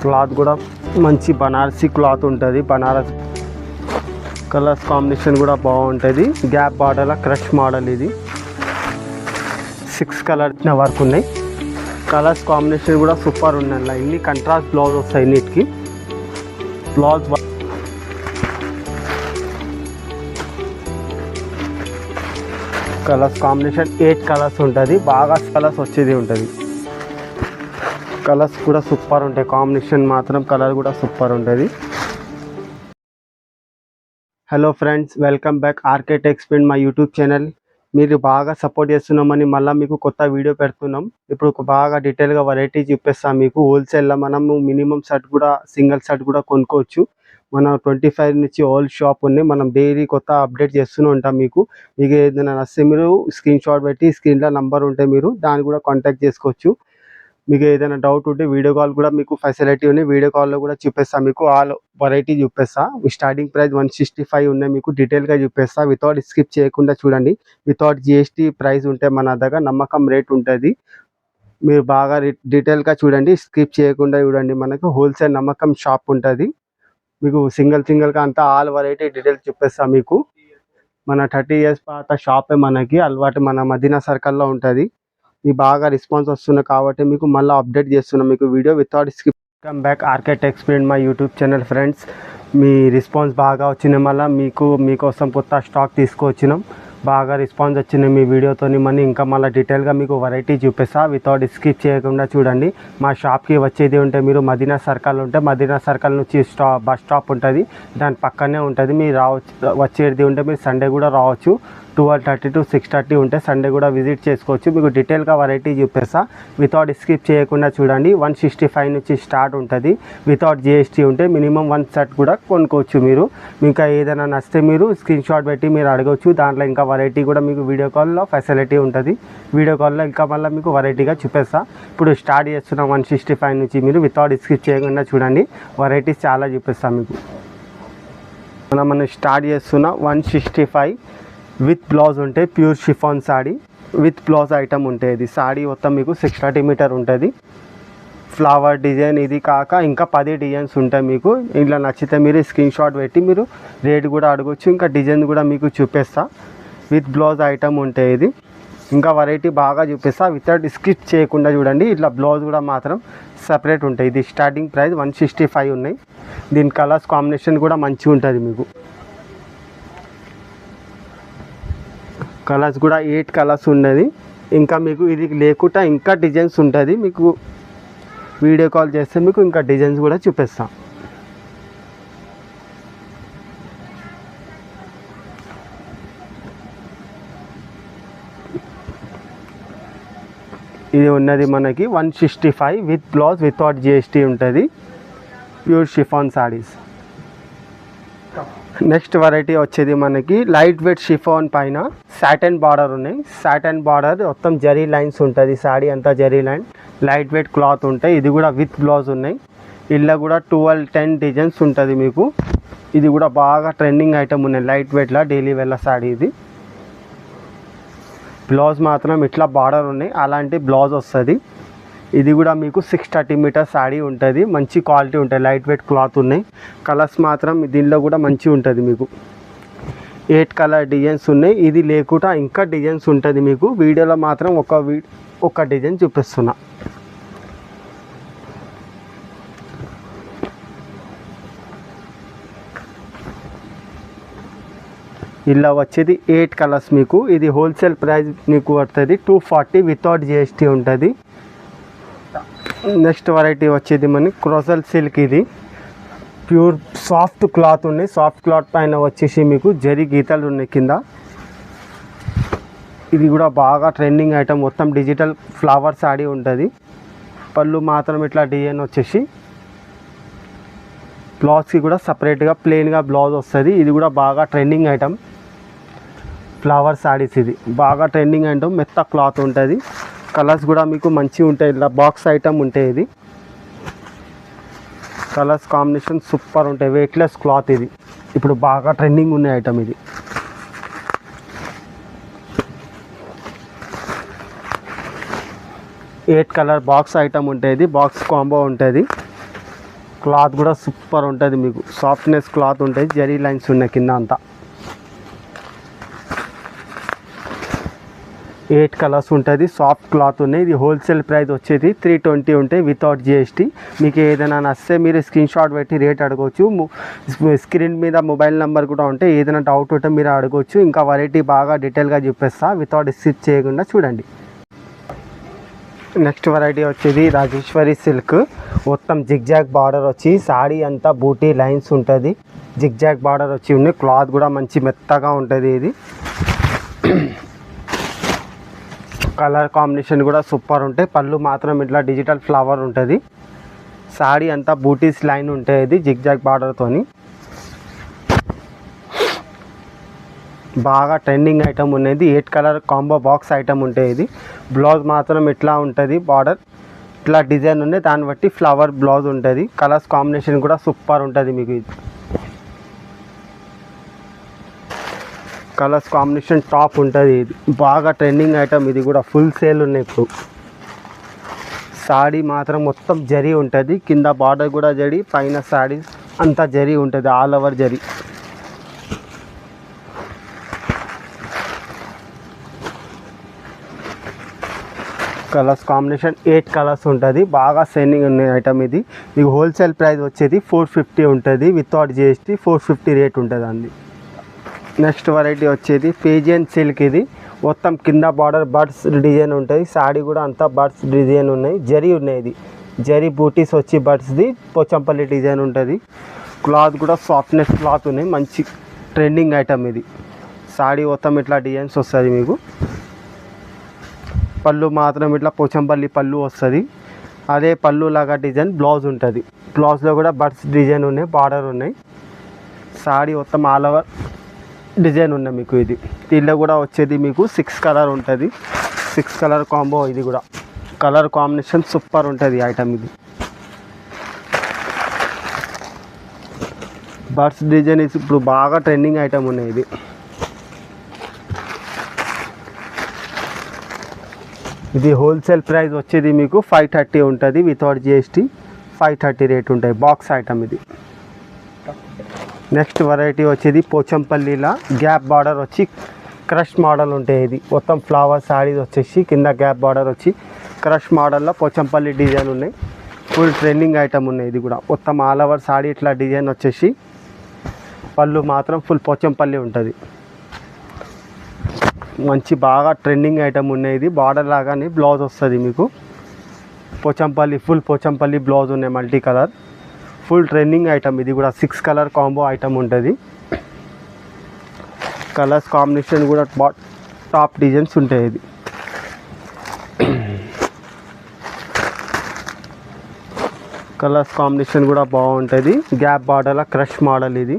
Cloth కూడా మంచి Banarasi cloth ఉంటుంది. బనారస్ కలర్స్ కాంబినేషన్ కూడా బాగుంటుంది. గ్యాప్ బార్డర్లో క్రష్ మోడల్. ఇది 6 కలర్స్ వర్క్ ఉన్నాయి. కలర్స్ కాంబినేషన్ కూడా సూపర్ ఉన్నాయి. ఇన్ని కంట్రాస్ట్ బ్లౌజ్ వస్తాయి. ఇన్నిటికి బ్లౌజ్ కలర్స్ కాంబినేషన్ 8 కలర్స్ ఉంటుంది. బాగా కలర్స్ వచ్చేది ఉంటుంది. కలర్స్ కూడా సూపర్ ఉంటాయి. కాంబినేషన్ మాత్రం కలర్ కూడా సూపర్ ఉంటుంది. Hello friends, welcome back RK tex print మా యూట్యూబ్ ఛానల్. మీరు బాగా సపోర్ట్ చేస్తున్నామని మళ్ళీ మీకు కొత్త వీడియో పెడుతున్నాం. ఇప్పుడు బాగా డీటెయిల్గా వెరైటీ చూపిస్తాం మీకు. హోల్సేల్లో మనము మినిమం షర్ట్ కూడా సింగిల్ షర్ట్ కూడా కొనుక్కోవచ్చు. మన 25 నుంచి హోల్ షాప్ ఉంది. మనం డైలీ కొత్త అప్డేట్ చేస్తూనే ఉంటాం. మీకు ఏదైనా నచ్చితే మీరు స్క్రీన్ షాట్ పెట్టి స్క్రీన్లో నంబర్ ఉంటే మీరు దాన్ని కూడా కాంటాక్ట్ చేసుకోవచ్చు. మీకు ఏదైనా డౌట్ ఉంటే వీడియో కాల్ కూడా మీకు ఫెసిలిటీ ఉంది. వీడియో కాల్లో కూడా చూపిస్తాను. మీకు ఆల్ వెరైటీ చూపిస్తా. స్టార్టింగ్ ప్రైస్ 165 ఉన్నాయి. మీకు డీటెయిల్గా చూపిస్తా. వితౌట్ స్కిప్ చేయకుండా చూడండి. వితౌట్ జిఎస్టీ ప్రైస్ ఉంటే మన దగ్గర నమ్మకం రేట్ ఉంటుంది. మీరు బాగా డీటెయిల్గా చూడండి, స్కిప్ చేయకుండా చూడండి. మనకు హోల్సేల్ నమ్మకం షాప్ ఉంటుంది. మీకు సింగిల్గా అంతా ఆల్ వెరైటీ డీటెయిల్స్ చూపిస్తా. మీకు మన 30 ఇయర్స్ పాత షాపే మనకి అలవాటు. మన మదీనా సర్కిల్లో ఉంటుంది. మీకు బాగా రెస్పాన్స్ వస్తుంది కాబట్టి మీకు మళ్ళీ అప్డేట్ చేస్తున్నాం మీకు video without skip. Welcome back RK tex print మా యూట్యూబ్ ఛానల్. ఫ్రెండ్స్, మీ రెస్పాన్స్ బాగా వచ్చిన మళ్ళీ మీకోసం కొత్త స్టాక్ తీసుకొచ్చినాం. బాగా రెస్పాన్స్ వచ్చింది మీ వీడియోతో. ఇంకా మళ్ళీ డీటెయిల్గా మీకు వెరైటీ చూపిస్తా. వితౌట్ స్కిప్ చేయకుండా చూడండి. మా షాప్కి వచ్చేది ఉంటే మీరు మదీనా సర్కిల్ ఉంటే మదీనా సర్కిల్ నుంచి బస్ స్టాప్ ఉంటుంది. దాని పక్కనే ఉంటుంది. మీరు వచ్చేది ఉంటే మీరు సండే కూడా రావచ్చు. 12:30 to 6:30 ఉంటే సండే కూడా విజిట్ చేసుకోవచ్చు. మీకు డీటెయిల్గా వెరైటీ చూపిస్తా. వితౌట్ స్కిప్ చేయకుండా చూడండి. 165 నుంచి స్టార్ట్ ఉంటుంది. వితౌట్ జిఎస్టీ ఉంటే మినిమం 1 షర్ట్ కూడా కొనుక్కోవచ్చు. మీరు ఇంకా ఏదైనా నచ్చితే మీరు స్క్రీన్ షాట్ పెట్టి మీరు అడగవచ్చు. దాంట్లో ఇంకా వెరైటీ కూడా మీకు వీడియో కాల్లో ఫెసిలిటీ ఉంటుంది. వీడియో కాల్లో ఇంకా మళ్ళీ మీకు వెరైటీగా చూపిస్తా. ఇప్పుడు స్టార్ట్ చేస్తున్నాం 165 నుంచి. మీరు వితౌట్ స్కిప్ చేయకుండా చూడండి. వెరైటీస్ చాలా చూపిస్తాం మీకు. మనం స్టార్ట్ చేస్తున్న 165 విత్ బ్లౌజ్ ఉంటే pure chiffon saree with blouse item ఉంటుంది. సాడీ మొత్తం మీకు 630 మీటర్ ఉంటుంది. ఫ్లవర్ డిజైన్ ఇది కాక ఇంకా 10 డిజైన్స్ ఉంటాయి. మీకు ఇలా నచ్చితే మీరు స్క్రీన్ షాట్ పెట్టి మీరు రేట్ కూడా అడగవచ్చు. ఇంకా డిజైన్ కూడా మీకు చూపిస్తా. విత్ బ్లౌజ్ ఐటమ్ ఉంటాయి. ఇది ఇంకా వెరైటీ బాగా చూపిస్తా. వితౌట్ స్కిప్ చేయకుండా చూడండి. ఇట్లా బ్లౌజ్ కూడా మాత్రం సపరేట్ ఉంటాయి. ఇది స్టార్టింగ్ ప్రైస్ 165 ఉన్నాయి. దీని కలర్స్ కాంబినేషన్ కూడా మంచిగా ఉంటుంది. మీకు కలర్స్ కూడా 8 కలర్స్ ఉన్నది. ఇంకా మీకు ఇది లేకుండా ఇంకా డిజైన్స్ ఉంటుంది. మీకు వీడియో కాల్ చేస్తే మీకు ఇంకా డిజైన్స్ కూడా చూపిస్తాం. ఇది ఉన్నది మనకి 165 విత్ బ్లౌజ్ వితౌట్ జిఎస్టీ ఉంటుంది. Pure chiffon saris. Next variety వచ్చేది మనకి లైట్ వెయిట్ షిఫాన్ పైన సాటన్ బార్డర్ ఉన్నాయి. సాటన్ బార్డర్ మొత్తం జరీ లైన్స్ ఉంటుంది. సాడీ అంతా zari line. Light weight cloth ఉంటాయి. ఇది కూడా విత్ బ్లౌజ్ ఉన్నాయి. ఇలా కూడా 12-10 డిజైన్స్ ఉంటుంది మీకు. ఇది కూడా బాగా ట్రెండింగ్ ఐటమ్ ఉన్నాయి. లైట్ వెయిట్లో డైలీ వేర్ సాడీ. ఇది బ్లౌజ్ మాత్రం ఇట్లా బార్డర్ ఉన్నాయి. అలాంటి బ్లౌజ్ వస్తుంది. ఇది కూడా మీకు 630 మీటర్ సాడీ ఉంటుంది. మంచి క్వాలిటీ ఉంటుంది. లైట్ వెయిట్ క్లాత్ ఉన్నాయి. కలర్స్ మాత్రం దీనిలో కూడా మంచిగా ఉంటుంది. మీకు 8 కలర్ డిజైన్స్ ఉన్నాయి. ఇది లేకుండా ఇంకా డిజైన్స్ ఉంటుంది. మీకు వీడియోలో మాత్రం ఒక డిజైన్ చూపిస్తున్నా. ఇలా వచ్చేది 8 కలర్స్ మీకు. ఇది హోల్సేల్ ప్రైస్ మీకు పడుతుంది 240 వితౌట్ జిఎస్టీ ఉంటుంది. నెక్స్ట్ వెరైటీ వచ్చేది మనకి క్రోసల్ సిల్క్. ఇది ప్యూర్ సాఫ్ట్ క్లాత్ ఉన్నాయి. సాఫ్ట్ క్లాత్ పైన వచ్చేసి మీకు జరీ గీతలు ఉన్నాయి కింద. ఇది కూడా బాగా ట్రెండింగ్ ఐటమ్. మొత్తం డిజిటల్ ఫ్లవర్ సాడీ ఉంటుంది. పళ్ళు మాత్రం ఇట్లా డిజైన్ వచ్చేసి బ్లౌజ్కి కూడా సపరేట్గా ప్లెయిన్గా బ్లౌజ్ వస్తుంది. ఇది కూడా బాగా ట్రెండింగ్ ఐటమ్. ఫ్లవర్ సాడీస్ ఇది బాగా ట్రెండింగ్ ఐటమ్. మెత్త క్లాత్ ఉంటుంది. కలర్స్ కూడా మీకు మంచిగా ఉంటాయి. ఇలా బాక్స్ ఐటమ్ ఉంటాయి. ఇది కలర్స్ కాంబినేషన్ సూపర్ ఉంటాయి. వెయిట్లెస్ క్లాత్ ఇది. ఇప్పుడు బాగా ట్రెండింగ్ ఉన్న ఐటమ్ ఇది. ఎయిట్ కలర్ బాక్స్ ఐటమ్ ఉంటుంది. బాక్స్ కాంబో ఉంటుంది. క్లాత్ కూడా సూపర్ ఉంటుంది, మీకు సాఫ్ట్నెస్ క్లాత్ ఉంటుంది, జరీ లైన్స్ ఉన్నాయి కింద అంతా. 8 కలర్స్ ఉంటుంది, సాఫ్ట్ క్లాత్ ఉన్నాయి. ఇది హోల్సేల్ ప్రైస్ వచ్చేది 320 ఉంటాయి వితౌట్ జిఎస్టీ. మీకు ఏదైనా నచ్చితే మీరు స్క్రీన్ షాట్ పెట్టి రేట్ అడగవచ్చు. స్క్రీన్ మీద మొబైల్ నెంబర్ కూడా ఉంటే ఏదైనా డౌట్ ఉంటే మీరు అడగవచ్చు. ఇంకా వెరైటీ బాగా డీటెయిల్గా చూపిస్తా, వితౌట్ స్కిప్ చేయకుండా చూడండి. నెక్స్ట్ వెరైటీ వచ్చేది రాజేశ్వరి సిల్క్. మొత్తం జిగ్జాగ్ బార్డర్ వచ్చి సాడీ అంతా బూటీ లైన్స్ ఉంటుంది, జిగ్జాగ్ బార్డర్ వచ్చి ఉంది. క్లాత్ కూడా మంచి మెత్తగా ఉంటుంది. ఇది కలర్ కాంబినేషన్ కూడా సూపర్ ఉంటాయి. పళ్ళు మాత్రం ఇట్లా డిజిటల్ ఫ్లవర్ ఉంటుంది. సాడీ అంతా బూటీస్ లైన్ ఉంటాయి, ఇది జిగ్జాగ్ బార్డర్తోని. బాగా ట్రెండింగ్ ఐటమ్ ఉన్నది. 8 కలర్ కాంబో బాక్స్ ఐటమ్ ఉంటాయి. ఇది బ్లౌజ్ మాత్రం ఇట్లా ఉంటుంది, బార్డర్ ఇట్లా డిజైన్ ఉంది, దాన్ని బట్టి ఫ్లవర్ బ్లౌజ్ ఉంటుంది. కలర్స్ కాంబినేషన్ కూడా సూపర్ ఉంటుంది. మీకు ఇది కలర్స్ కాంబినేషన్ టాప్ ఉంటుంది. ఇది బాగా ట్రెండింగ్ ఐటమ్, ఇది కూడా ఫుల్ సేల్ ఉన్నాయి ఇప్పుడు. సాడీ మాత్రం మొత్తం జరీ ఉంటుంది, కింద బార్డర్ కూడా జరీ, పైన సాడీ అంతా జరీ ఉంటుంది, all over zari. Colours combination 8 colours ఉంటుంది, బాగా సేలింగ్ ఉన్న ఐటమ్. ఇది మీకు హోల్సేల్ ప్రైస్ వచ్చేది 450 ఉంటుంది వితౌట్ జిఎస్టీ. 450 రేట్ ఉంటుంది అండి. నెక్స్ట్ వెరైటీ వచ్చేది పేజియన్ సిల్క్. ఇది మొత్తం కింద బార్డర్ బర్డ్స్ డిజైన్ ఉంటుంది, సాడీ కూడా అంతా బర్డ్స్ డిజైన్ ఉన్నాయి, జరీ ఉన్నాయి. ఇది జరీ బూటీస్ వచ్చి బర్డ్స్ది పోచంపల్లి డిజైన్ ఉంటుంది. క్లాత్ కూడా సాఫ్ట్నెస్ క్లాత్ ఉన్నాయి, మంచి ట్రెండింగ్ ఐటమ్. ఇది సాడీ మొత్తం ఇట్లా డిజైన్స్ వస్తుంది మీకు. పళ్ళు మాత్రం ఇట్లా పోచంపల్లి పళ్ళు వస్తుంది, అదే పళ్ళు లాగా డిజైన్ బ్లౌజ్ ఉంటుంది. బ్లౌజ్లో కూడా బర్డ్స్ డిజైన్ ఉన్నాయి, బార్డర్ ఉన్నాయి. సాడీ మొత్తం ఆల్ ఓవర్ డిజైన్ ఉన్నాయి మీకు. ఇది దీనిలో కూడా వచ్చేది మీకు 6 కలర్ ఉంటుంది, 6 కలర్ కాంబో. ఇది కూడా కలర్ కాంబినేషన్ సూపర్ ఉంటుంది ఐటమ్. ఇది బర్డ్స్ డిజైన్ ఇప్పుడు బాగా ట్రెండింగ్ ఐటమ్ ఉన్నాయి. ఇది హోల్సేల్ ప్రైస్ వచ్చేది మీకు 530 ఉంటుంది వితౌట్ జిఎస్టీ. 530 రేట్ ఉంటాయి, బాక్స్ ఐటమ్ ఇది. నెక్స్ట్ వెరైటీ వచ్చేది పోచంపల్లిలా గ్యాప్ బార్డర్ వచ్చి క్రష్ మోడల్ ఉంటాయి. ఇది మొత్తం ఫ్లవర్ సాడీస్ వచ్చేసి కింద గ్యాప్ బార్డర్ వచ్చి క్రష్ మోడల్లో పోచంపల్లి డిజైన్ ఉన్నాయి, ఫుల్ ట్రెండింగ్ ఐటమ్ ఉన్నాయి. ఇది కూడా మొత్తం ఆల్ ఓవర్ సాడీ ఇట్లా డిజైన్ వచ్చేసి, పళ్ళు మాత్రం ఫుల్ పోచంపల్లి ఉంటుంది. మంచి బాగా ట్రెండింగ్ ఐటమ్ ఉన్నాయి. ఇది బార్డర్ లాగానే బ్లౌజ్ వస్తుంది మీకు, పోచంపల్లి ఫుల్ పోచంపల్లి బ్లౌజ్ ఉన్నాయి, multi colour, full trending item. ఇది కూడా 6 కలర్ కాంబో ఐటమ్ ఉంటుంది. కలర్స్ కాంబినేషన్ కూడా టాప్ డిజైన్స్ ఉంటాయి. ఇది కలర్స్ కాంబినేషన్ కూడా బాగుంటుంది. గ్యాప్ బార్డర్లో క్రష్ మోడల్. ఇది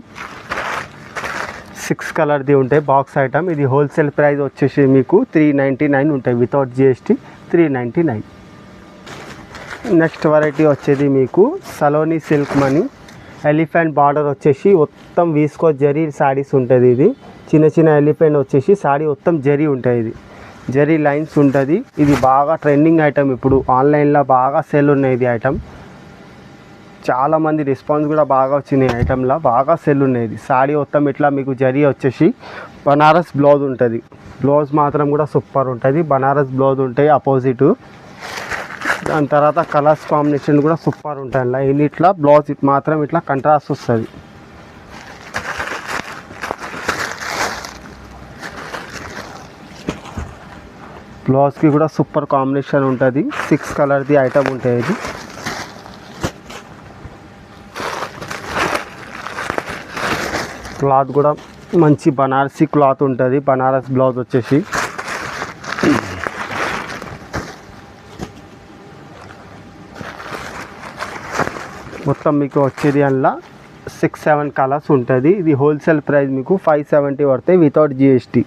6 కలర్ది ఉంటాయి బాక్స్ ఐటమ్. ఇది హోల్సేల్ ప్రైస్ వచ్చేసి మీకు 399 ఉంటాయి వితౌట్ జిఎస్టీ. 399. నెక్స్ట్ వెరైటీ వచ్చేది మీకు Saloni silk money. Elephant border వచ్చేసి మొత్తం వీస్కో జరీ సారీస్ ఉంటుంది. ఇది చిన్న చిన్న ఎలిఫెంట్ వచ్చేసి సారీ మొత్తం జరీ ఉంటుంది, ఇది జరీ లైన్స్ ఉంటుంది. ఇది బాగా ట్రెండింగ్ ఐటమ్, ఇప్పుడు ఆన్లైన్లో బాగా సేల్ ఉన్నాయి. ఇది ఐటమ్ చాలామంది రెస్పాన్స్ కూడా బాగా వచ్చినాయి, ఐటమ్లో బాగా సెల్ ఉన్నాయి. ఇది సాడీ మొత్తం ఇట్లా మీకు జరీ వచ్చేసి బనారస్ బ్లౌజ్ ఉంటుంది. బ్లౌజ్ మాత్రం కూడా సూపర్ ఉంటుంది, బనారస్ బ్లౌజ్ ఉంటాయి అపోజిట్. దాని తర్వాత కలర్స్ కాంబినేషన్ కూడా సూపర్ ఉంటాయి. అలా ఇట్లా బ్లౌజ్ మాత్రం ఇట్లా కంట్రాస్ట్ వస్తుంది. బ్లౌజ్కి కూడా సూపర్ కాంబినేషన్ ఉంటుంది. 6 కలర్ది ఐటమ్ ఉంటాయి. ఇది క్లాత్ కూడా మంచి బనారసీ క్లాత్ ఉంటుంది, బనారస్ బ్లౌజ్ వచ్చేసి. మొత్తం మీకు వచ్చేది అందులో 6-7 కలర్స్ ఉంటుంది. ఇది హోల్సేల్ ప్రైస్ మీకు 570 పడతాయి వితౌట్ జిఎస్టీ.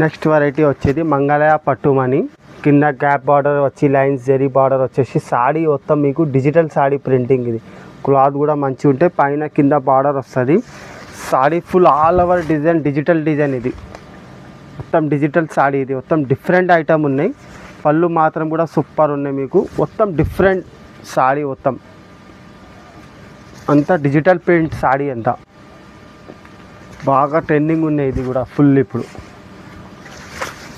నెక్స్ట్ వెరైటీ వచ్చేది మంగళయ పట్టుమని. కింద గ్యాప్ బార్డర్ వచ్చి లైన్స్ జరీ బార్డర్ వచ్చేసి సాడీ మొత్తం మీకు డిజిటల్ సాడీ ప్రింటింగ్. ఇది క్లాత్ కూడా మంచిగా ఉంటే పైన కింద బార్డర్ వస్తుంది. Saree full all over design, digital design. ఇది మొత్తం డిజిటల్ సాడీ. ఇది మొత్తం డిఫరెంట్ ఐటమ్ ఉన్నాయి. పళ్ళు మాత్రం కూడా సూపర్ ఉన్నాయి, మీకు మొత్తం డిఫరెంట్ సాడీ మొత్తం అంతా డిజిటల్ ప్రింట్ సాడీ అంతా బాగా ట్రెండింగ్ ఉన్నాయి. ఇది కూడా ఫుల్ ఇప్పుడు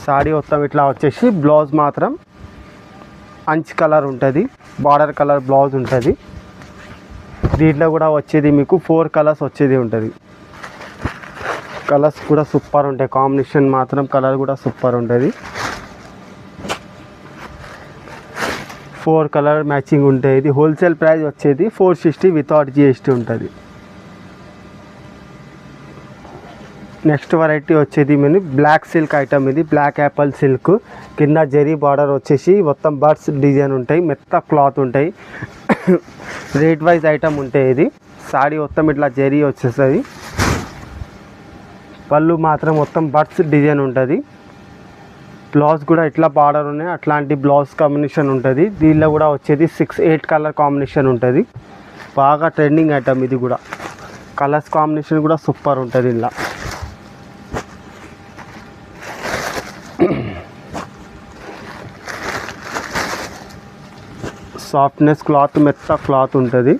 సాడీ మొత్తం ఇట్లా వచ్చేసి బ్లౌజ్ మాత్రం అంచ్ కలర్ ఉంటుంది, బార్డర్ కలర్ బ్లౌజ్ ఉంటుంది. దీంట్లో కూడా వచ్చేది మీకు 4 కలర్స్ వచ్చేది ఉంటుంది. కలర్స్ కూడా సూపర్ ఉంటాయి, కాంబినేషన్ మాత్రం కలర్ కూడా సూపర్ ఉంటుంది. 4 కలర్ మ్యాచింగ్ ఉంటాయి. ఇది హోల్సేల్ ప్రైస్ వచ్చేది 460 వితౌట్ GST ఉంటుంది. నెక్స్ట్ వెరైటీ వచ్చేది మన బ్లాక్ సిల్క్ ఐటమ్. ఇది బ్లాక్ యాపిల్ సిల్క్, కింద జరీ బార్డర్ వచ్చేసి మొత్తం బర్డ్స్ డిజైన్ ఉంటాయి, మెత్త క్లాత్ ఉంటాయి, రేట్ వైజ్ ఐటమ్ ఉంటాయి. ఇది సాడీ మొత్తం ఇట్లా జరీ వచ్చేస్తుంది. పళ్ళు మాత్రం మొత్తం బర్డ్స్ డిజైన్ ఉంటుంది. బ్లౌజ్ కూడా ఇట్లా బార్డర్ ఉన్నాయి, అట్లాంటి బ్లౌజ్ కాంబినేషన్ ఉంటుంది. దీనిలో కూడా వచ్చేది 6-8 కలర్ కాంబినేషన్ ఉంటుంది. బాగా ట్రెండింగ్ ఐటమ్ ఇది కూడా. కలర్స్ కాంబినేషన్ కూడా సూపర్ ఉంటుంది. ఇలా సాఫ్ట్నెస్ క్లాత్, మెత్త క్లాత్ ఉంటుంది.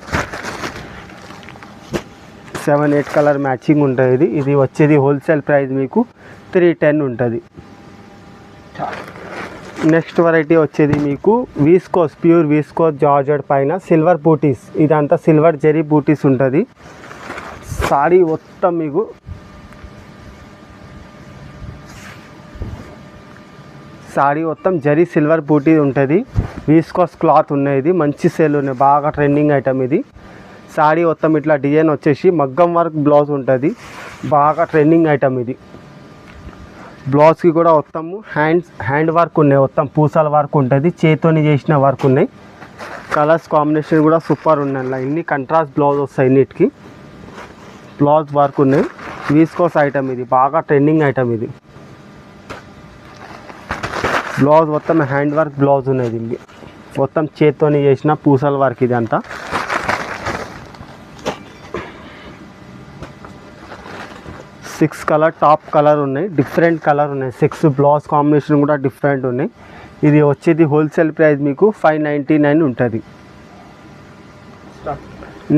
7-8 కలర్ మ్యాచింగ్ ఉంటుంది. ఇది వచ్చేది హోల్సేల్ ప్రైస్ మీకు 310 ఉంటుంది. నెక్స్ట్ వెరైటీ వచ్చేది మీకు వీస్కోస్, ప్యూర్ వీస్కోస్ జార్జెట్ పైన సిల్వర్ బూటీస్. ఇదంతా సిల్వర్ జరీ బూటీస్ ఉంటుంది. సాడీ మొత్తం మీకు సాడీ మొత్తం జరీ సిల్వర్ బూటీ ఉంటుంది. వీస్కోస్ క్లాత్ ఉన్నాయి. ఇది మంచి సేల్ ఉన్నాయి, బాగా ట్రెండింగ్ ఐటమ్ ఇది. సాడీ మొత్తం ఇట్లా డిజైన్ వచ్చేసి మగ్గం వర్క్ బ్లౌజ్ ఉంటుంది. బాగా ట్రెండింగ్ ఐటమ్ ఇది. బ్లౌజ్కి కూడా మొత్తము హ్యాండ్ వర్క్ ఉన్నాయి, మొత్తం పూసల వర్క్ ఉంటుంది, చేతితోని చేసిన వర్క్ ఉన్నాయి. కలర్స్ కాంబినేషన్ కూడా సూపర్ ఉన్నాయి. అలా ఇన్ని కంట్రాస్ట్ బ్లౌజ్ వస్తాయి, ఇన్నిటికి బ్లౌజ్ వర్క్ ఉన్నాయి. వీస్కోస్ ఐటమ్ ఇది, బాగా ట్రెండింగ్ ఐటమ్ ఇది. బ్లౌజ్ మొత్తం హ్యాండ్ వర్క్ బ్లౌజ్ ఉన్నది. ఇది మొత్తం చేతితోని చేసిన పూసల వర్క్ ఇది అంతా. సిక్స్ కలర్ టాప్ కలర్ ఉన్నాయి, డిఫరెంట్ కలర్ ఉన్నాయి. 6 బ్లౌజ్ కాంబినేషన్ కూడా డిఫరెంట్ ఉన్నాయి. ఇది వచ్చేది హోల్సేల్ ప్రైస్ మీకు 599 ఉంటుంది.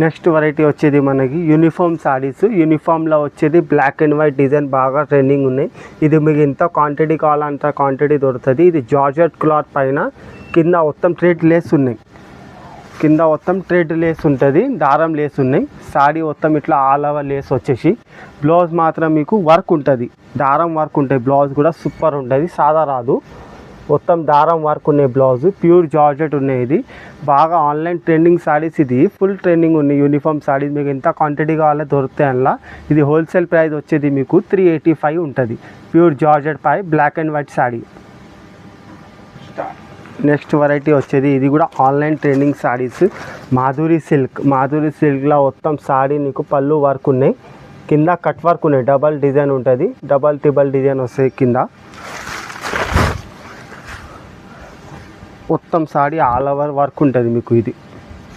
నెక్స్ట్ వెరైటీ వచ్చేది మనకి యూనిఫామ్ సారీస్. యూనిఫామ్లో వచ్చేది బ్లాక్ అండ్ వైట్ డిజైన్ బాగా ట్రెండింగ్ ఉన్నాయి. ఇది మీకు ఎంత క్వాంటిటీ కావాలంత క్వాంటిటీ దొరుకుతుంది. ఇది జార్జెట్ క్లాత్ పైన కింద మొత్తం థ్రెడ్ లేస్ ఉన్నాయి, కింద మొత్తం థ్రెడ్ లేస్ ఉంటుంది, దారం లేస్ ఉన్నాయి. సాడీ మొత్తం ఇట్లా ఆల్ ఓవర్ లేస్ వచ్చేసి బ్లౌజ్ మాత్రం మీకు వర్క్ ఉంటుంది, దారం వర్క్ ఉంటుంది. బ్లౌజ్ కూడా సూపర్ ఉంటుంది, సాదా రాదు, మొత్తం దారం వర్క్ ఉన్నాయి. బ్లౌజ్ ప్యూర్ జార్జెట్ ఉన్నాయి. ఇది బాగా ఆన్లైన్ ట్రెండింగ్ సారీస్, ఇది ఫుల్ ట్రెండింగ్ ఉన్నాయి. యూనిఫామ్ సారీస్ మీకు ఎంత క్వాంటిటీ కావాలో దొరుకుతాయి అలా. ఇది హోల్సేల్ ప్రైస్ వచ్చేది మీకు 385 ఉంటుంది. ప్యూర్ జార్జెట్ పై black and white sari. Next variety వచ్చేది ఇది కూడా online trending saris, Madhuri silk. Madhuri సిల్క్లో మొత్తం సారీ నీకు పళ్ళు వర్క్ ఉన్నాయి, కింద కట్ వర్క్ ఉన్నాయి, డబల్ డిజైన్ ఉంటుంది, డబల్ ట్రిబల్ డిజైన్ వస్తాయి కింద. మొత్తం సాడీ ఆల్ ఓవర్ వర్క్ ఉంటుంది మీకు.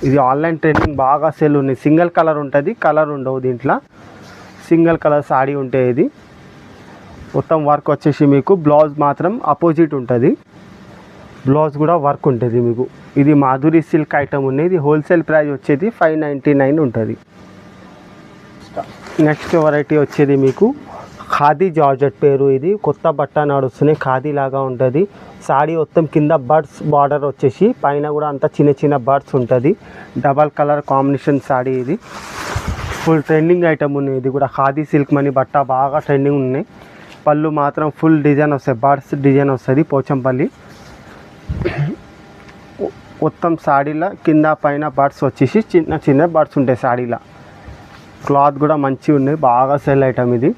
ఇది ఆన్లైన్ ట్రెండింగ్ బాగా సెల్ ఉన్నాయి. సింగిల్ కలర్ ఉంటుంది, కలర్ ఉండవు దీంట్లో, సింగిల్ కలర్ సాడీ ఉంటాయి. ఇది మొత్తం వర్క్ వచ్చేసి మీకు బ్లౌజ్ మాత్రం అపోజిట్ ఉంటుంది, బ్లౌజ్ కూడా వర్క్ ఉంటుంది మీకు. ఇది మాధురి సిల్క్ ఐటమ్ ఉన్నాయి. ఇది హోల్సేల్ ప్రైస్ వచ్చేది 599 ఉంటుంది. నెక్స్ట్ వెరైటీ వచ్చేది మీకు ఖాదీ జార్జెట్ పేరు. ఇది కొత్త బట్ట నడుస్తున్నాయి, ఖాదీ లాగా ఉంటుంది. సాడీ మొత్తం కింద బర్డ్స్ బార్డర్ వచ్చేసి పైన కూడా అంతా చిన్న చిన్న బర్డ్స్ ఉంటుంది. Double colour combination saree. ఇది ఫుల్ ట్రెండింగ్ ఐటమ్ ఉన్నాయి. ఇది కూడా ఖాదీ సిల్క్ మనీ బట్ట బాగా ట్రెండింగ్ ఉన్నాయి. పళ్ళు మాత్రం ఫుల్ డిజైన్ వస్తాయి, బర్డ్స్ డిజైన్ వస్తుంది, పోచంపల్లి. మొత్తం సాడీలో కింద పైన బర్డ్స్ వచ్చేసి చిన్న చిన్న బర్డ్స్ ఉంటాయి సాడీలో. క్లాత్ కూడా మంచిగా ఉన్నాయి, బాగా సెల్ ఐటమ్ ఇది.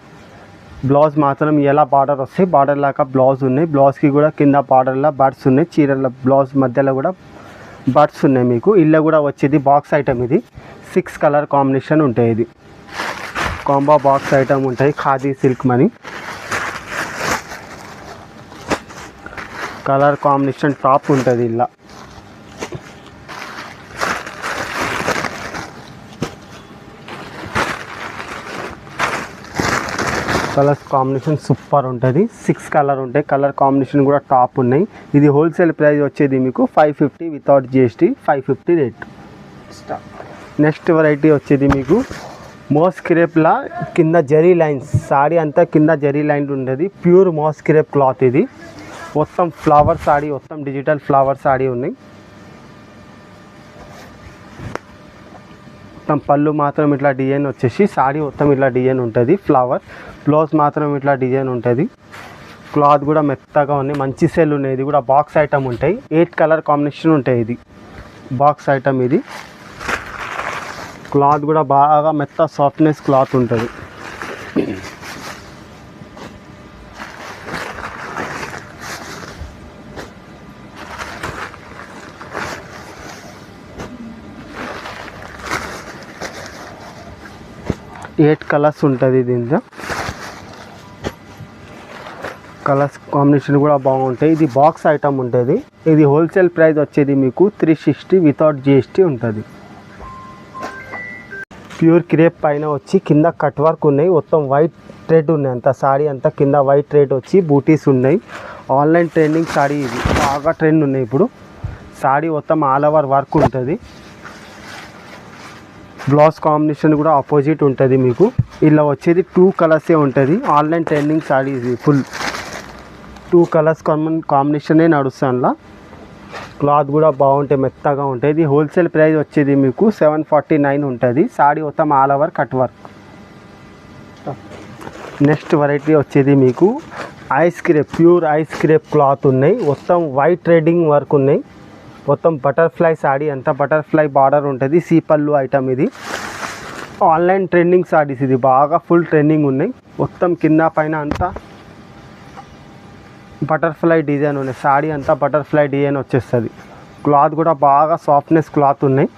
బ్లౌజ్ మాత్రం ఎలా బార్డర్ వస్తాయి, బార్డర్ లాగా బ్లౌజ్ ఉన్నాయి. బ్లౌజ్కి కూడా కింద బార్డర్లో బర్డ్స్ ఉన్నాయి, చీరల బ్లౌజ్ మధ్యలో కూడా బర్డ్స్ ఉన్నాయి మీకు. ఇల్లు కూడా వచ్చేది బాక్స్ ఐటమ్. ఇది 6 కలర్ కాంబినేషన్ ఉంటాయి. ఇది కాంబో బాక్స్ ఐటమ్ ఉంటాయి, khadi silk money. Colour combination top ఉంటుంది ఇలా. కలర్స్ కాంబినేషన్ సూపర్ ఉంటుంది. 6 కలర్ ఉంటాయి. కలర్ కాంబినేషన్ కూడా టాప్ ఉన్నాయి. ఇది హోల్సేల్ ప్రైస్ వచ్చేది మీకు 550 without GST 550 rate. Next variety వచ్చేది మీకు మోస్ క్రేప్లా కింద జరీ లైన్స్, సాడీ అంతా కింద జరీ లైన్ ఉంటుంది. ప్యూర్ మోస్ క్రేప్ క్లాత్ ఇది. మొత్తం ఫ్లవర్ సాడీ, మొత్తం డిజిటల్ ఫ్లవర్ సాడీ ఉన్నాయి. మొత్తం పళ్ళు మాత్రం ఇట్లా డిజైన్ వచ్చేసి సాడీ మొత్తం ఇట్లా డిజైన్ ఉంటుంది. ఫ్లవర్ బ్లౌజ్ మాత్రం ఇట్లా డిజైన్ ఉంటుంది. క్లాత్ కూడా మెత్తగా ఉన్నాయి, మంచి సెల్ ఉన్నాయి. ఇది కూడా బాక్స్ ఐటమ్ ఉంటాయి. 8 కలర్ కాంబినేషన్ ఉంటాయి. ఇది బాక్స్ ఐటమ్. ఇది క్లాత్ కూడా బాగా మెత్త సాఫ్ట్నెస్ క్లాత్ ఉంటుంది. ఎయిట్ కలర్స్ ఉంటుంది. దీంట్లో కలర్స్ కాంబినేషన్ కూడా బాగుంటాయి. ఇది బాక్స్ ఐటమ్ ఉంటుంది. ఇది హోల్సేల్ ప్రైస్ వచ్చేది మీకు 360 వితౌట్ GST ఉంటుంది. ప్యూర్ క్రేప్ పైన వచ్చి కింద కట్ వర్క్ ఉన్నాయి. మొత్తం వైట్ థ్రెడ్ ఉన్నాయి. అంత సాడీ అంతా కింద వైట్ థ్రెడ్ వచ్చి బూటీస్ ఉన్నాయి. ఆన్లైన్ ట్రెండింగ్ సాడీ ఇది, బాగా ట్రెండ్ ఉన్నాయి ఇప్పుడు. సాడీ మొత్తం ఆల్ ఓవర్ వర్క్ ఉంటుంది. బ్లౌజ్ కాంబినేషన్ కూడా ఆపోజిట్ ఉంటుంది మీకు. ఇలా వచ్చేది 2 కలర్సే ఉంటుంది. ఆన్లైన్ ట్రెండింగ్ సాడీ ఇది. ఫుల్ 2 కలర్స్ కాంబినేషనే నడుస్తాను. క్లాత్ కూడా బాగుంటాయి, మెత్తగా ఉంటాయి. ఇది హోల్సేల్ ప్రైస్ వచ్చేది మీకు 749 ఉంటుంది. సాడీ మొత్తం all over cut work. Next variety వచ్చేది మీకు ice crepe, pure ice crepe cloth ఉన్నాయి. మొత్తం వైట్ థ్రెడింగ్ వర్క్ ఉన్నాయి. మొత్తం బటర్ఫ్లై సాడీ అంతా బటర్ఫ్లై బార్డర్ ఉంటుంది. సీపల్లు ఐటమ్ ఇది. ఆన్లైన్ ట్రెండింగ్ సాడీస్ ఇది, బాగా ఫుల్ ట్రెండింగ్ ఉన్నాయి. మొత్తం కింద పైన అంతా బటర్ఫ్లై డిజైన్ ఉన్నాయి. సాడీ అంతా బటర్ఫ్లై డిజైన్ వచ్చేస్తుంది. క్లాత్ కూడా బాగా సాఫ్ట్నెస్ క్లాత్ ఉన్నాయి.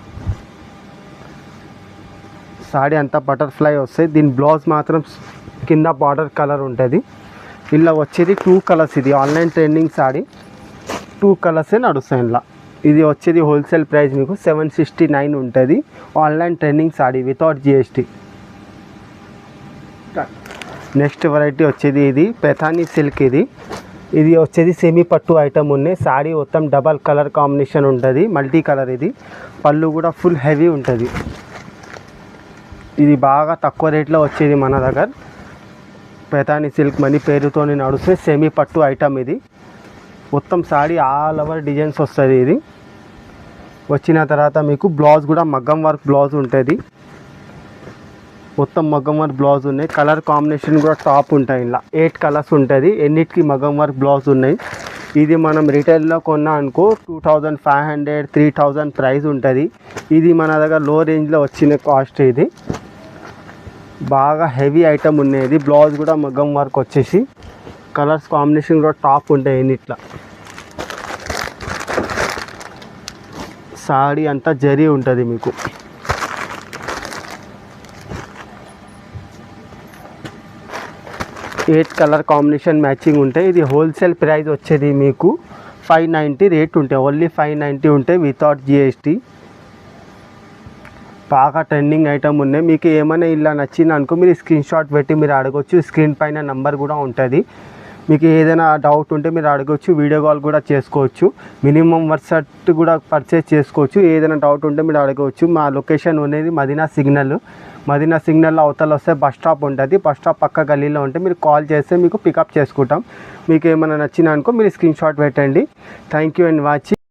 సాడీ అంతా బటర్ఫ్లై వస్తాయి. దీని బ్లౌజ్ మాత్రం కింద బార్డర్ కలర్ ఉంటుంది. ఇలా వచ్చేది 2 కలర్స్. ఇది ఆన్లైన్ ట్రెండింగ్ సాడీ, 2 కలర్సే నడుస్తాయి ఇలా. ఇది వచ్చేది హోల్సేల్ ప్రైస్ మీకు 769 ఉంటుంది. Online trending saree without GST. Next variety వచ్చేది ఇది పెథానీ సిల్క్. ఇది వచ్చేది సెమీ పట్టు ఐటమ్ ఉన్నాయి. సాడీ మొత్తం డబల్ కలర్ కాంబినేషన్ ఉంటుంది, మల్టీ కలర్. ఇది పళ్ళు కూడా ఫుల్ హెవీ ఉంటుంది. ఇది బాగా తక్కువ రేట్లో వచ్చేది మన దగ్గర. పెథానీ సిల్క్ మనీ పేరుతో నడుస్తే సెమీ పట్టు ఐటమ్. ఇది మొత్తం సాడీ ఆల్ ఓవర్ డిజైన్స్ వస్తుంది. ఇది వచ్చిన తర్వాత మీకు బ్లౌజ్ కూడా మగ్గం వర్క్ బ్లౌజ్ ఉంటుంది. మొత్తం మగ్గం వర్క్ బ్లౌజ్ ఉన్నాయి. కలర్ కాంబినేషన్ కూడా టాప్ ఉంటాయి. ఇలా 8 కలర్స్ ఉంటుంది. ఎన్నిటికి మగ్గం వర్క్ బ్లౌజ్ ఉన్నాయి. ఇది మనం రిటైల్లో కొన్నా అనుకో 2500 3000 ప్రైస్ ఉంటుంది. ఇది మన దగ్గర లో రేంజ్లో వచ్చిన కాస్ట్. ఇది బాగా హెవీ ఐటమ్ ఉన్నాయి. ఇది బ్లౌజ్ కూడా మగ్గం వర్క్ వచ్చేసి కలర్స్ కాంబినేషన్ కూడా టాప్ ఉంటాయి. ఎన్నిట్లా సాడీ అంతా జరీ ఉంటుంది మీకు. ఎయిట్ కలర్ కాంబినేషన్ మ్యాచింగ్ ఉంటాయి. ఇది హోల్సేల్ ప్రైస్ వచ్చేది మీకు 590 రేట్ ఉంటాయి. ఓన్లీ 590 ఉంటాయి వితౌట్ GST. బాగా ట్రెండింగ్ ఐటమ్ ఉన్నాయి. మీకు ఏమైనా ఇలా నచ్చింది అనుకో మీరు స్క్రీన్ షాట్ పెట్టి మీరు అడగొచ్చు. స్క్రీన్ పైన నంబర్ కూడా ఉంటుంది. మీకు ఏదైనా డౌట్ ఉంటే మీరు అడగొచ్చు. వీడియో కాల్ కూడా చేసుకోవచ్చు. మినిమం వర్సెట్ కూడా పర్చేస్ చేసుకోవచ్చు. ఏదైనా డౌట్ ఉంటే మీరు అడగవచ్చు. మా లొకేషన్ అనేది మదీనా సిగ్నల్లో అవతల వస్తే బస్ స్టాప్ ఉంటుంది. బస్ స్టాప్ పక్క గల్లీలో ఉంటే మీరు కాల్ చేస్తే మీకు పికప్ చేసుకుంటాం. మీకు ఏమైనా నచ్చింది అనుకో మీరు స్క్రీన్ షాట్ పెట్టండి. Thank you and watching.